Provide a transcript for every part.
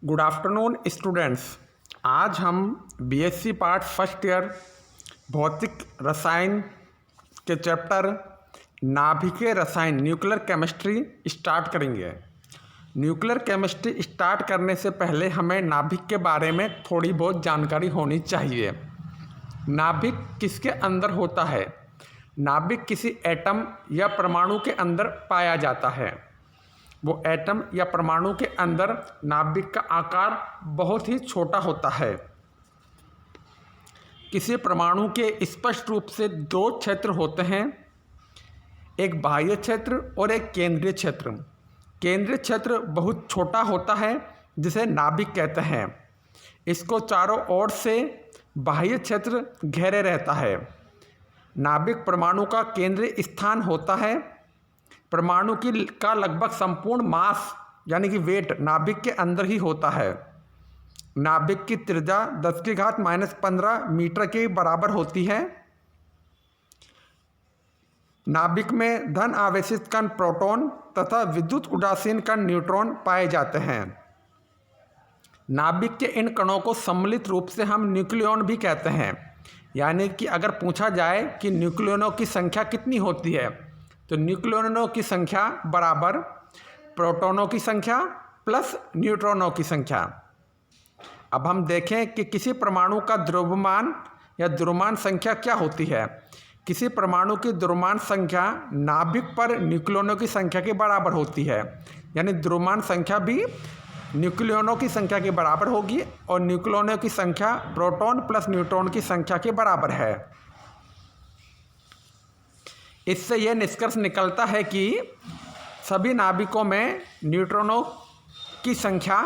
Good afternoon students. आज हम BSc part first year भौतिक रसायन के चैप्टर नाभिकीय रसायन न्यूक्लियर केमिस्ट्री स्टार्ट करेंगे। न्यूक्लियर केमिस्ट्री स्टार्ट करने से पहले हमें नाभिक के बारे में थोड़ी बहुत जानकारी होनी चाहिए। नाभिक किसके अंदर होता है? नाभिक किसी एटम या परमाणु के अंदर पाया जाता है। वो एटम या परमाणु के अंदर नाभिक का आकार बहुत ही छोटा होता है। किसी परमाणु के स्पष्ट रूप से दो क्षेत्र होते हैं, एक बाह्य क्षेत्र और एक केंद्रीय क्षेत्र। केंद्रीय क्षेत्र बहुत छोटा होता है जिसे नाभिक कहते हैं। इसको चारों ओर से बाह्य क्षेत्र घेरे रहता है। नाभिक परमाणु का केंद्रीय स्थान होता है। परमाणु का लगभग संपूर्ण मास यानी कि वेट नाभिक के अंदर ही होता है। नाभिक की त्रिज्या 10⁻⁻15 मीटर के बराबर होती है। नाभिक में धन आवेशित कण प्रोटॉन तथा विद्युत उदासीन कण न्यूट्रॉन पाए जाते हैं। नाभिक के इन कणों को सम्मिलित रूप से हम न्यूक्लियॉन भी कहते हैं। यानी कि अगर पूछा जाए कि न्यूक्लियॉनों की संख्या कितनी होती है, तो न्यूक्लियॉनों की संख्या बराबर प्रोटॉनों की संख्या प्लस न्यूट्रॉनों की संख्या। अब हम देखें कि किसी परमाणु का द्रव्यमान या द्रव्यमान संख्या क्या होती है। किसी परमाणु की द्रव्यमान संख्या नाभिक पर न्यूक्लियॉनों की संख्या के बराबर होती है। यानी द्रव्यमान संख्या भी न्यूक्लियॉनों की संख्या के बराबर होगी और न्यूक्लियॉनों की संख्या प्रोटॉन प्लस न्यूट्रॉन की संख्या के बराबर है। इससे यह निष्कर्ष निकलता है कि सभी नाभिकों में न्यूट्रॉनों की संख्या,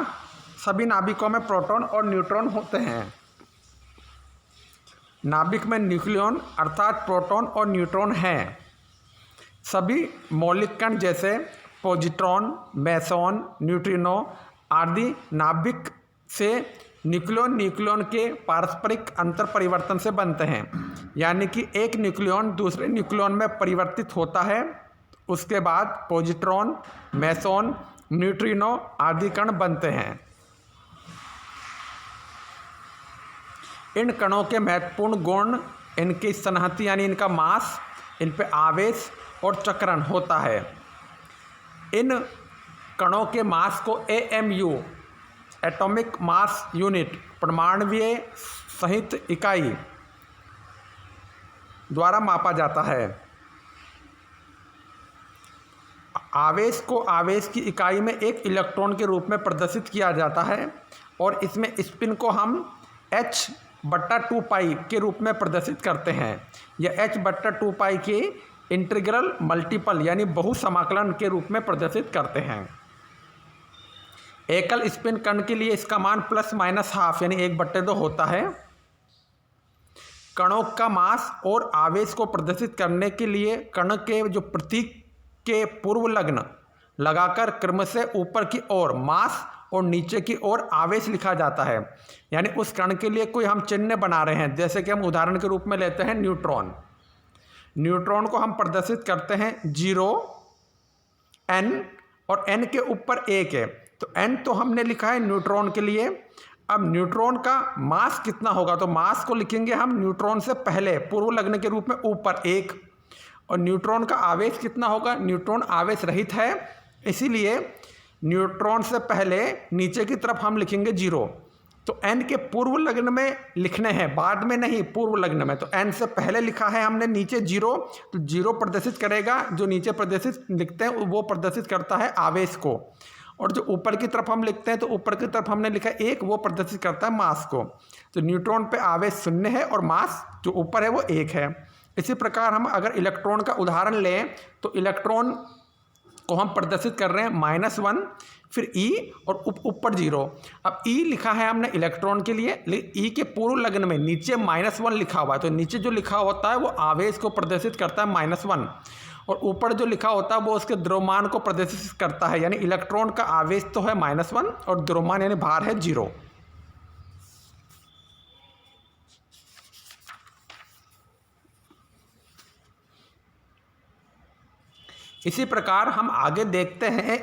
सभी नाभिकों में प्रोटॉन और न्यूट्रॉन होते हैं। नाभिक में न्यूक्लियॉन अर्थात प्रोटॉन और न्यूट्रॉन हैं। सभी मौलिक कण जैसे पॉजिट्रॉन, मेसॉन, न्यूट्रिनो आदि नाभिक से न्यूक्लियॉन के पारस्परिक अंतर परिवर्तन से बनते हैं। यानी कि एक न्यूक्लियॉन दूसरे न्यूक्लियॉन में परिवर्तित होता है, उसके बाद पॉजिट्रॉन, मेसॉन, न्यूट्रिनो आदि कण बनते हैं। इन कणों के महत्वपूर्ण गुण इनकी संहति यानी इनका मास, इन पे आवेश और चक्रण होता है। इन कणों के मास को AMU एटॉमिक मास यूनिट परमाणुवीय सहित इकाई द्वारा मापा जाता है। आवेश को आवेश की इकाई में एक इलेक्ट्रॉन के रूप में प्रदर्शित किया जाता है और इसमें स्पिन को हम h/2 पाई के रूप में प्रदर्शित करते हैं। यह h/2 पाई के इंटीग्रल मल्टीपल यानी बहुसमाकलन के रूप में प्रदर्शित करते हैं। एकल स्पिन कण के लिए इसका मान ±½ यानी 1/2 होता है। कणों का मास और आवेश को प्रदर्शित करने के लिए कण के जो प्रतीक के पूर्व लग्न लगाकर क्रम से ऊपर की ओर मास और नीचे की ओर आवेश लिखा जाता है। यानी उस कण के लिए कोई हम चिन्ह बना रहे हैं, जैसे कि हम उदाहरण के रूप में लेते हैं न्यूट्रॉन। न्यूट्रॉन को हम प्रदर्शित करते हैं 0, n और n के ऊपर 1 है, तो n तो हमने लिखा है न्यूट्रॉन के लिए। अब न्यूट्रॉन का मास कितना होगा, तो मास को लिखेंगे हम न्यूट्रॉन से पहले पूर्व लग्न के रूप में ऊपर 1। और न्यूट्रॉन का आवेश कितना होगा, न्यूट्रॉन आवेश रहित है, इसीलिए न्यूट्रॉन से पहले नीचे की तरफ हम लिखेंगे 0। तो n के पूर्व लग्न में लिखने हैं, बाद में नहीं, पूर्व लग्न में। तो n से पहले लिखा है हमने नीचे 0, तो 0 प्रदर्शित करेगा। जो नीचे प्रदर्शित लिखते हैं वो प्रदर्शित करता है आवेश को, और जो ऊपर की तरफ हम लिखते हैं तो ऊपर की तरफ हमने लिखा 1, वो प्रदर्शित करता है मास को। तो न्यूट्रॉन पे आवेश 0 है और मास जो ऊपर है वो 1 है। इसी प्रकार हम अगर इलेक्ट्रॉन का उदाहरण लें तो इलेक्ट्रॉन को हम प्रदर्शित कर रहे हैं -1, फिर E और ऊपर 0। अब E लिखा है हमने इलेक्ट्रॉन के लिए, E के पूर्व लग्न में नीचे -1 लिखा हुआ है, तो नीचे जो लिखा होता है वो आवेश को प्रदर्शित करता है -1, और ऊपर जो लिखा होता है वो उसके द्रव्यमान को प्रदर्शित करता है। यानी इलेक्ट्रॉन का आवेश तो है -1 और द्रव्यमान यानी भार है 0। इसी प्रकार हम आगे देखते हैं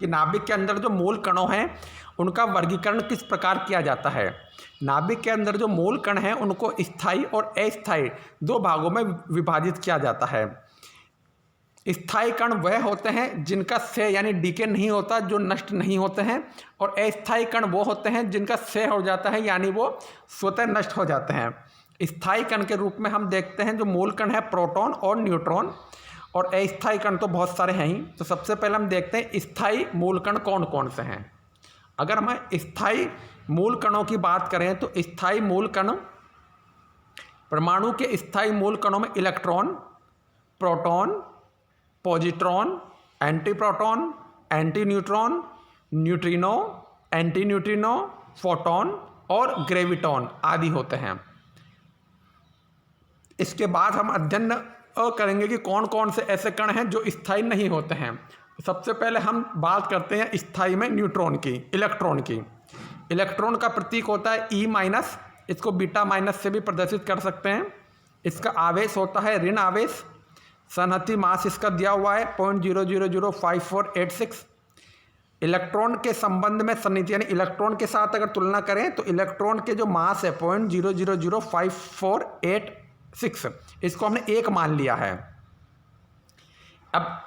कि नाभिक के अंदर जो मूल कणों हैं उनका वर्गीकरण किस प्रकार किया जाता है। नाभिक के अंदर जो मूल कण हैं उनको स्थायी और अस्थायी दो भागों में विभाजित किया जाता है। स्थायी कण वह होते हैं जिनका क्षय यानी डीके नहीं होता, जो नष्ट नहीं होते हैं, और अस्थायी कण वो होते हैं जिनका क्षय हो जाता है यानी वो स्वतः नष्ट हो जाते हैं। स्थायी कण के रूप में हम देखते हैं जो मूल कण है प्रोटॉन और न्यूट्रॉन, और अस्थायी कण तो बहुत सारे हैं ही। तो सबसे पहले हम देखते हैं स्थायी मूल कण कौन कौन से हैं। अगर हम स्थायी मूल कणों की बात करें तो स्थायी मूल कण परमाणु के स्थायी मूल कणों में electron, proton, positron, anti proton, anti neutron, neutrino, anti neutrino, photon और ग्रेविटॉन आदि होते हैं। इसके बाद हम अध्ययन करेंगे कि कौन कौन से ऐसे कण हैं जो स्थायी नहीं होते हैं। सबसे पहले हम बात करते हैं स्थायी में न्यूट्रॉन की, इलेक्ट्रॉन की। इलेक्ट्रॉन का प्रतीक होता है E-, इसको बीटा माइनस से भी प्रदर्शित कर सकते हैं। इसका आवेश होता है ऋण आवेश। सनहती मास इसका दिया हुआ है 0.005486। इलेक्ट्रॉन के संबंध में सन्निहित यानी इलेक्ट्रॉन के साथ अगर तुलना करें तो इलेक्ट्रॉन के जो मास है 0.005486, इसको हमने 1 मान लिया है। अब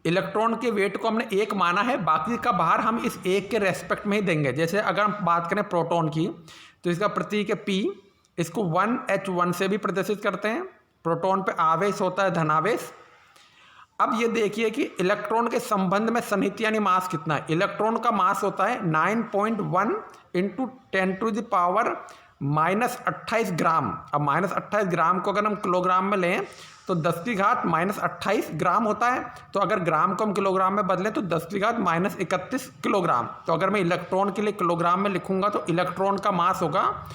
इलेक्ट्रॉन के वेट को हमने 1 माना है, बाकी का भार हम इस 1 के रेस्पेक्ट में ही देंगे। जैसे अगर हम बात करें प्रोटॉन की तो इसका प्रतीक है P, इसको 1H1 से भी प्रदर्शित करते हैं। प्रोटॉन पे आवेश होता है धनावेश। अब ये देखिए कि इलेक्ट्रॉन के संबंध में सन्निहित यानी मास कितना है। इलेक्ट्रॉन का मास होता है 9.1 × 10⁻⁻28 ग्राम। अब -28 ग्राम को अगर हम किलोग्राम में लें तो 10⁻⁻28 ग्राम होता है। तो अगर ग्राम को हम किलोग्राम में बदलें तो 10⁻31 किलोग्राम। तो अगर मैं इलेक्ट्रॉन के लिए किलोग्राम में लिखूंगा तो इलेक्ट्रॉन का मास होगा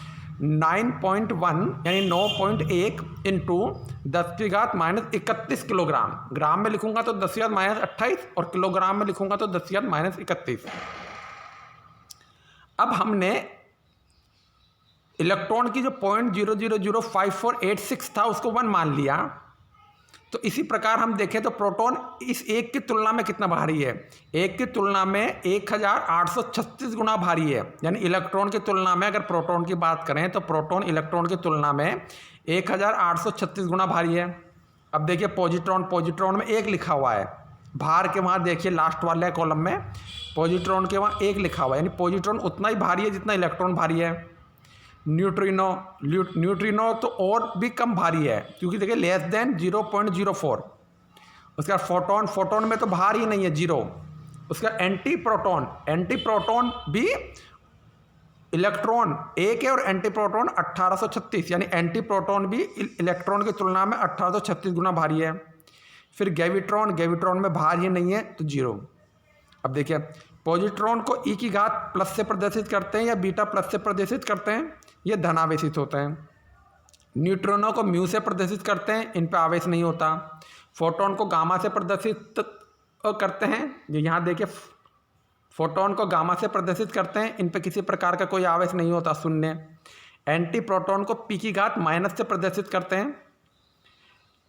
9.1 यानी 9.1 × 10⁻31 किलोग्राम। ग्राम में लिखूंगा तो 10⁻28 और किलोग्राम में लिखूंगा तो 10⁻31। अब हमने इलेक्ट्रॉन की जो 0.000486 था उसको 1 मान लिया। तो इसी प्रकार हम देखें तो प्रोटॉन इस 1 की तुलना में कितना भारी है। 1 की तुलना में 1836 गुना भारी है। यानी इलेक्ट्रॉन की तुलना में अगर प्रोटॉन की बात करें तो प्रोटॉन इलेक्ट्रॉन की तुलना में 1836 गुना भारी है। अब देखिए पॉजिट्रॉन में 1 लिखा हुआ है। भार के वहाँ देखिए लास्ट वाले कॉलम में पॉजिट्रॉन के वहाँ 1 लिखा हुआ है, यानी पॉजिट्रॉन उतना ही भारी है जितना इलेक्ट्रॉन भारी है। न्यूट्रिनो तो और भी कम भारी है, क्योंकि देखिए लेस देन 0.04। उसका फोटॉन में तो भार ही नहीं है, 0। उसका एंटी प्रोटॉन भी इलेक्ट्रॉन 1 है और एंटी प्रोटॉन 1836, यानी एंटी प्रोटॉन भी इलेक्ट्रॉन की तुलना में 1836 गुना भारी है। फिर गैविट्रॉन में भार ही नहीं है तो 0। अब देखिए पॉजिट्रॉन को E की घात प्लस से प्रदर्शित करते हैं या बीटा प्लस से प्रदर्शित करते हैं, ये धनावेशित होते हैं। न्यूट्रॉनों को म्यू से प्रदर्शित करते हैं, इन पे आवेश नहीं होता। फोटॉन को गामा से प्रदर्शित करते हैं, यहाँ देखिए फोटॉन को गामा से प्रदर्शित करते हैं, इन पे किसी प्रकार का कोई आवेश नहीं होता, 0। एंटी प्रोटॉन को P की घात माइनस से प्रदर्शित करते हैं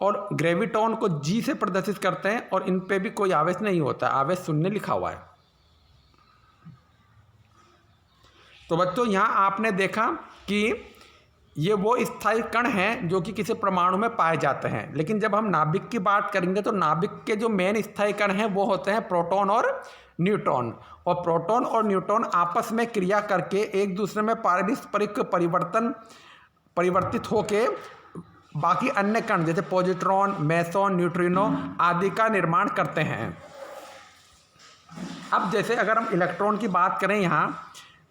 और ग्रेविटॉन को G से प्रदर्शित करते हैं और इन पे भी कोई आवेश नहीं होता, आवेश 0 लिखा हुआ है। तो बच्चों यहाँ आपने देखा कि ये वो स्थायी कण हैं जो कि किसी परमाणु में पाए जाते हैं। लेकिन जब हम नाभिक की बात करेंगे तो नाभिक के जो मेन स्थायी कण हैं वो होते हैं प्रोटॉन और न्यूट्रॉन। और प्रोटॉन और न्यूट्रॉन आपस में क्रिया करके एक दूसरे में पारस्परिक परिवर्तित होके बाकी अन्य कण जैसे पॉजिट्रॉन, मेसॉन, न्यूट्रिनो आदि का निर्माण करते हैं। अब जैसे अगर हम इलेक्ट्रॉन की बात करें यहाँ,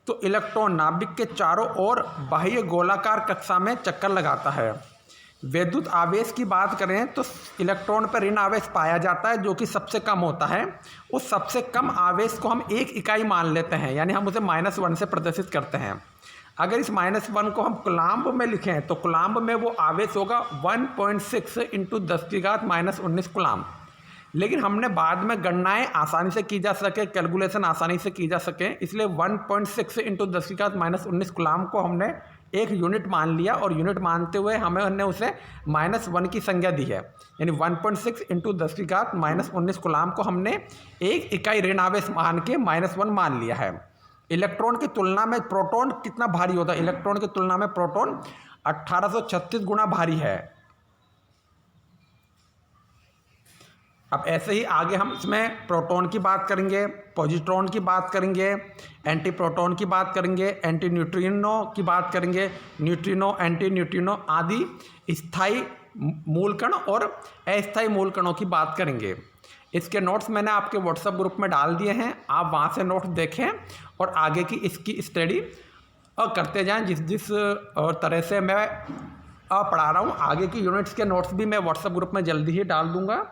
तो इलेक्ट्रॉन नाभिक के चारों ओर बाह्य गोलाकार कक्षा में चक्कर लगाता है। वैद्युत आवेश की बात करें तो इलेक्ट्रॉन पर ऋण आवेश पाया जाता है जो कि सबसे कम होता है। उस सबसे कम आवेश को हम 1 इकाई मान लेते हैं, यानी हम उसे -1 से प्रदर्शित करते हैं। अगर इस -1 को हम कूलाम्ब में लिखें तो कूलाम्ब में वो आवेश होगा 1.6 × 10⁻⁻19 कूलाम्ब। लेकिन हमने बाद में गणनाएं आसानी से की जा सके, कैलकुलेशन आसानी से की जा सके, इसलिए 1.6 इंटू 10⁻⁻19 कूलाम को हमने एक यूनिट मान लिया और यूनिट मानते हुए हमने उसे -1 की संज्ञा दी है। यानी 1.6 इंटू 10⁻⁻19 कूलाम को हमने एक इकाई ऋण आवेश मान के -1 मान लिया है। इलेक्ट्रॉन की तुलना में प्रोटॉन कितना भारी होता है? इलेक्ट्रॉन की तुलना में प्रोटॉन 1836 गुना भारी है। अब ऐसे ही आगे हम इसमें प्रोटॉन की बात करेंगे, पॉजिट्रॉन की बात करेंगे, एंटी प्रोटॉन की बात करेंगे, एंटी न्यूट्रिनो की बात करेंगे, न्यूट्रिनो, एंटी न्यूट्रिनो आदि स्थायी मूलकण और अस्थायी मूलकणों की बात करेंगे। इसके नोट्स मैंने आपके व्हाट्सएप ग्रुप में डाल दिए हैं, आप वहाँ से नोट्स देखें और आगे की इसकी स्टडी करते जाएं। जिस तरह से मैं पढ़ा रहा हूँ, आगे की यूनिट्स के नोट्स भी मैं व्हाट्सएप ग्रुप में जल्दी ही डाल दूँगा,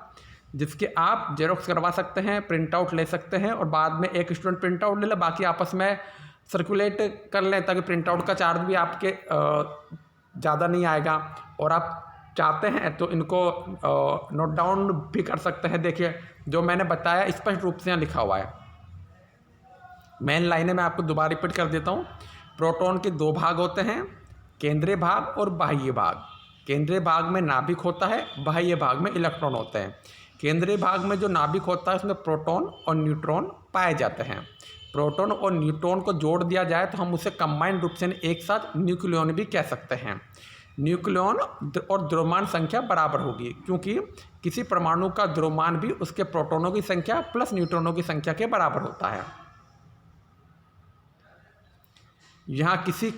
जिसके आप जेरोक्स करवा सकते हैं, प्रिंट आउट ले सकते हैं और बाद में एक स्टूडेंट प्रिंट आउट ले ले, बाकी आपस में सर्कुलेट कर लें, ताकि प्रिंट आउट का चार्ज भी आपके ज़्यादा नहीं आएगा। और आप चाहते हैं तो इनको नोट डाउन भी कर सकते हैं। देखिए जो मैंने बताया स्पष्ट रूप से यहाँ लिखा हुआ है। मेन लाइनें मैं आपको दोबारा रिपीट कर देता हूँ। प्रोटॉन के 2 भाग होते हैं, केंद्रीय भाग और बाह्य भाग। केंद्रीय भाग में नाभिक होता है, बाह्य भाग में इलेक्ट्रॉन होते हैं। केंद्रीय भाग में जो नाभिक होता है उसमें प्रोटॉन और न्यूट्रॉन पाए जाते हैं। प्रोटॉन और न्यूट्रॉन को जोड़ दिया जाए तो हम उसे कंबाइंड रूप से एक साथ न्यूक्लियॉन भी कह सकते हैं। न्यूक्लियॉन और द्रव्यमान संख्या बराबर होगी, क्योंकि किसी परमाणु का द्रव्यमान भी उसके प्रोटॉनों की संख्या प्लस न्यूट्रॉनों की संख्या के बराबर होता है। यहाँ किसी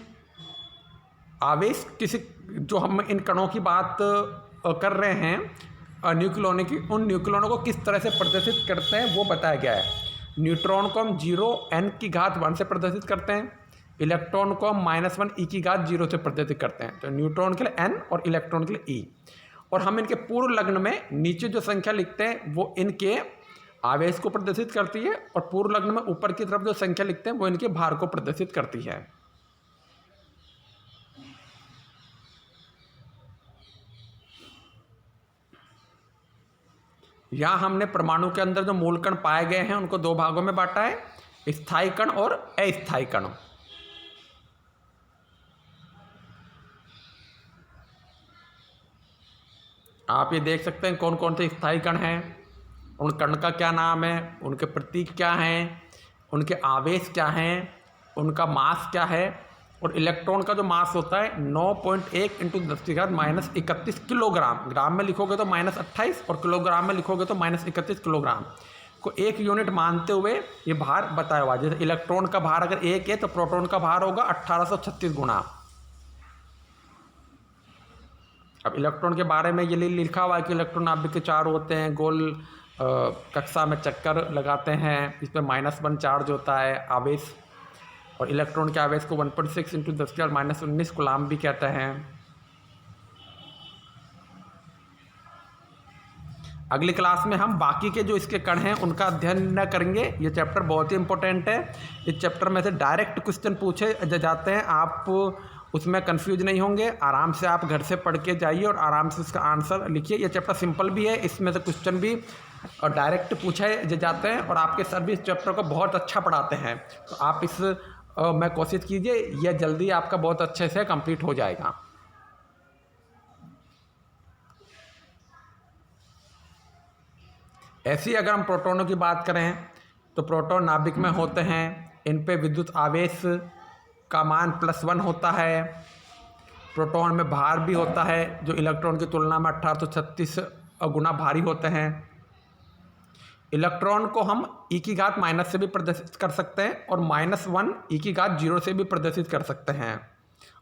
आवेश, किसी जो हम इन कणों की बात कर रहे हैं न्यूक्लियॉन की, उन न्यूक्लियॉनों को किस तरह से प्रदर्शित करते हैं वो बताया गया है। न्यूट्रॉन को हम 0n⁻1 से प्रदर्शित करते हैं, इलेक्ट्रॉन को हम -1 e⁻0 से प्रदर्शित करते हैं। तो न्यूट्रॉन के लिए n और इलेक्ट्रॉन के लिए e। और हम इनके पूर्व लग्न में नीचे जो संख्या लिखते हैं वो इनके आवेश को प्रदर्शित करती है, और पूर्व लग्न में ऊपर की तरफ जो संख्या लिखते हैं वो इनके भार को प्रदर्शित करती है। यहाँ हमने परमाणु के अंदर जो मूलकण पाए गए हैं उनको 2 भागों में बांटा है, स्थायी कण और अस्थायी कण। आप ये देख सकते हैं कौन कौन से स्थायी कण हैं, उन कण का क्या नाम है, उनके प्रतीक क्या हैं, उनके आवेश क्या हैं, उनका मास क्या है। और इलेक्ट्रॉन का जो मास होता है 9.1 इंटू 10⁻31 किलोग्राम। ग्राम में लिखोगे तो -28 और किलोग्राम में लिखोगे तो -31 किलोग्राम को एक यूनिट मानते हुए ये भार बताया हुआ है। जैसे इलेक्ट्रॉन का भार अगर 1 है तो प्रोटॉन का भार होगा 1836 गुना। अब इलेक्ट्रॉन के बारे में ये लिखा हुआ है कि इलेक्ट्रॉन नाभिक के 4 होते हैं, गोल कक्षा में चक्कर लगाते हैं, इस पर -1 चार्ज होता है आवेश, और इलेक्ट्रॉन के आवेश को 1.6 इंटू 10⁻⁻19 कूलाम भी कहते हैं। अगली क्लास में हम बाकी के जो इसके कण हैं उनका अध्ययन न करेंगे। ये चैप्टर बहुत ही इंपॉर्टेंट है। इस चैप्टर में से डायरेक्ट क्वेश्चन पूछे जाते हैं, आप उसमें कंफ्यूज नहीं होंगे। आराम से आप घर से पढ़ के जाइए और आराम से इसका आंसर लिखिए। ये चैप्टर सिंपल भी है, इसमें से क्वेश्चन भी और डायरेक्ट पूछे जाते हैं, और आपके सर भी इस चैप्टर को बहुत अच्छा पढ़ाते हैं। तो आप इस मैं कोशिश कीजिए, यह जल्दी आपका बहुत अच्छे से कंप्लीट हो जाएगा। ऐसी अगर हम प्रोटॉनों की बात करें तो प्रोटॉन नाभिक में होते हैं, इन पे विद्युत आवेश का मान +1 होता है। प्रोटॉन में भार भी होता है जो इलेक्ट्रॉन की तुलना में 1836 गुना भारी होते हैं। इलेक्ट्रॉन को हम e⁻ से भी प्रदर्शित कर सकते हैं और -1 e⁻0 से भी प्रदर्शित कर सकते हैं।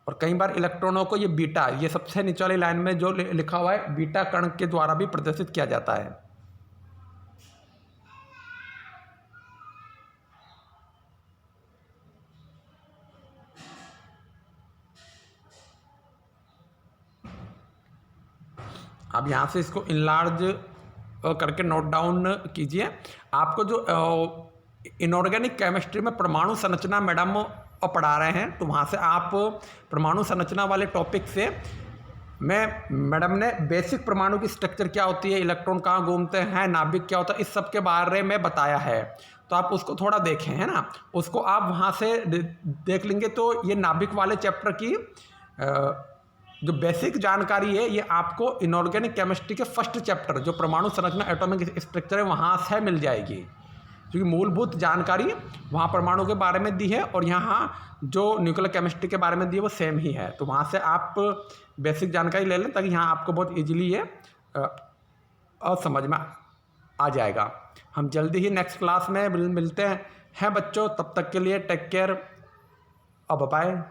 और कई बार इलेक्ट्रॉनों को ये बीटा, ये सबसे नीचे वाली लाइन में जो लिखा हुआ है, बीटा कण के द्वारा भी प्रदर्शित किया जाता है। अब यहाँ से इसको इनलार्ज करके नोट डाउन कीजिए। आपको जो इनऑर्गेनिक केमिस्ट्री में परमाणु संरचना मैडम पढ़ा रहे हैं, तो वहाँ से आप परमाणु संरचना वाले टॉपिक से मैडम ने बेसिक परमाणु की स्ट्रक्चर क्या होती है, इलेक्ट्रॉन कहाँ घूमते हैं, नाभिक क्या होता है, इस सब के बारे में बताया है। तो आप उसको थोड़ा देखें, है ना, उसको आप वहाँ से देख लेंगे। तो ये नाभिक वाले चैप्टर की जो बेसिक जानकारी है ये आपको इनऑर्गेनिक केमिस्ट्री के फर्स्ट चैप्टर जो परमाणु संरचना एटॉमिक स्ट्रक्चर है वहाँ से मिल जाएगी, क्योंकि मूलभूत जानकारी वहाँ परमाणु के बारे में दी है और यहाँ जो न्यूक्लियर केमिस्ट्री के बारे में दी है वो सेम ही है। तो वहाँ से आप बेसिक जानकारी ले लें ताकि यहाँ आपको बहुत इजीली ये समझ में आ जाएगा। हम जल्दी ही नेक्स्ट क्लास में मिलते हैं बच्चों, तब तक के लिए टेक केयर, अब बाय।